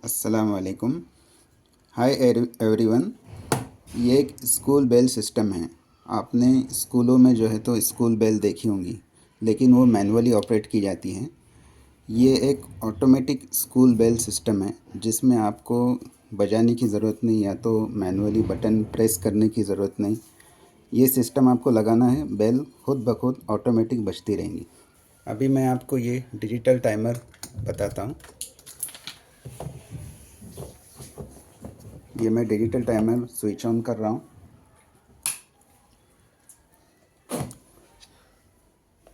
अस्सलाम वालेकुम। Hi everyone. ये एक स्कूल बेल सिस्टम है। आपने स्कूलों में जो है तो स्कूल बेल देखी होंगी, लेकिन वो मैनुअली ऑपरेट की जाती हैं। ये एक ऑटोमेटिक स्कूल बेल सिस्टम है जिसमें आपको बजाने की ज़रूरत नहीं, या तो मैनुअली बटन प्रेस करने की ज़रूरत नहीं। ये सिस्टम आपको लगाना है, बेल खुद ब खुद ऑटोमेटिक बजती रहेंगी। अभी मैं आपको ये डिजिटल टाइमर बताता हूँ। ये मैं डिजिटल टाइमर स्विच ऑन कर रहा हूँ।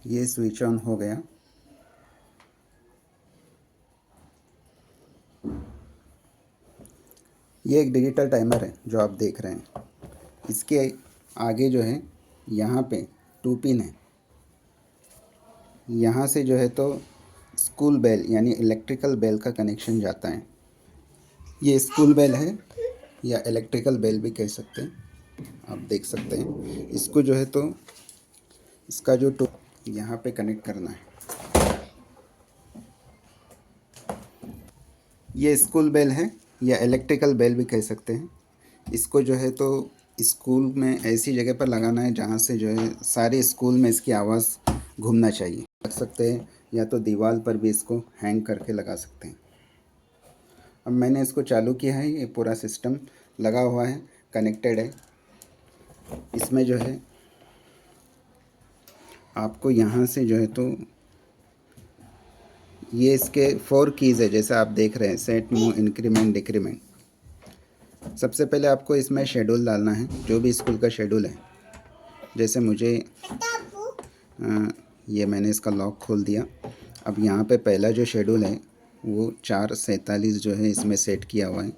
ये स्विच ऑन हो गया। ये एक डिजिटल टाइमर है जो आप देख रहे हैं। इसके आगे जो है यहाँ पे 2 पिन है। यहाँ से जो है तो स्कूल बेल यानी इलेक्ट्रिकल बेल का कनेक्शन जाता है। ये स्कूल बेल है या इलेक्ट्रिकल बेल भी कह सकते हैं, आप देख सकते हैं। इसको जो है तो इसका जो यहाँ पे कनेक्ट करना है। ये स्कूल बेल है या इलेक्ट्रिकल बेल भी कह सकते हैं। इसको जो है तो स्कूल में ऐसी जगह पर लगाना है जहाँ से जो है सारे स्कूल में इसकी आवाज़ घूमना चाहिए। लग सकते हैं या तो दीवार पर भी इसको हैंग करके लगा सकते हैं। अब मैंने इसको चालू किया है। ये पूरा सिस्टम लगा हुआ है, कनेक्टेड है। इसमें जो है आपको यहाँ से जो है तो ये इसके 4 कीज़ है, जैसे आप देख रहे हैं, सेट, मूव, इंक्रीमेंट, डिक्रीमेंट। सबसे पहले आपको इसमें शेड्यूल डालना है, जो भी स्कूल का शेड्यूल है। जैसे मुझे ये मैंने इसका लॉक खोल दिया। अब यहाँ पे पहला जो शेड्यूल है वो 4:47 जो है इसमें सेट किया हुआ है।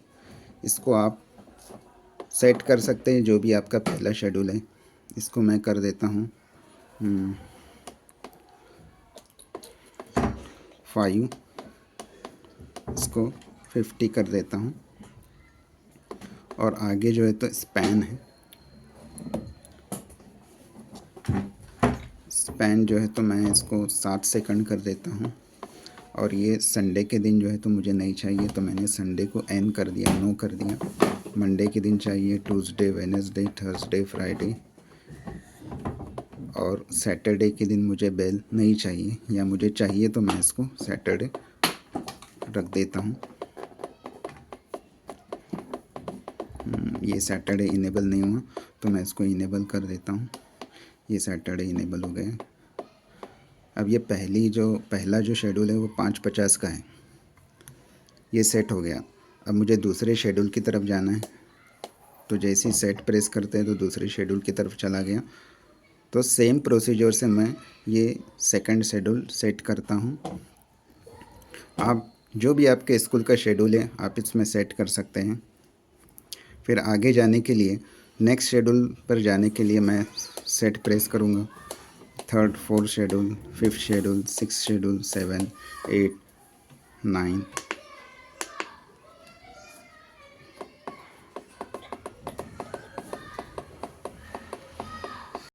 इसको आप सेट कर सकते हैं जो भी आपका पहला शेड्यूल है। इसको मैं कर देता हूँ 5। इसको 50 कर देता हूँ। और आगे जो है तो स्पैन है। स्पैन जो है तो मैं इसको 7 सेकंड कर देता हूँ। और ये संडे के दिन जो है तो मुझे नहीं चाहिए, तो मैंने संडे को एन कर दिया, नो कर दिया। मंडे के दिन चाहिए, ट्यूसडे, वेडनेसडे, थर्सडे, फ्राइडे। और सैटरडे के दिन मुझे बेल नहीं चाहिए, या मुझे चाहिए तो मैं इसको सैटरडे रख देता हूँ। ये सैटरडे इनेबल नहीं हुआ तो मैं इसको इनेबल कर देता हूँ। ये सैटरडे इनेबल हो गया। अब ये पहला जो शेड्यूल है वो 5:50 का है, ये सेट हो गया। अब मुझे दूसरे शेड्यूल की तरफ जाना है, तो जैसे ही सेट प्रेस करते हैं तो दूसरे शेड्यूल की तरफ चला गया। तो सेम प्रोसीजर से मैं ये सेकंड शेड्यूल सेट करता हूँ। आप जो भी आपके स्कूल का शेड्यूल है आप इसमें सेट कर सकते हैं। फिर आगे जाने के लिए, नेक्स्ट शेड्यूल पर जाने के लिए मैं सेट प्रेस करूँगा। 3rd, 4th schedule, 5th schedule, 6th schedule, 7, 8, 9,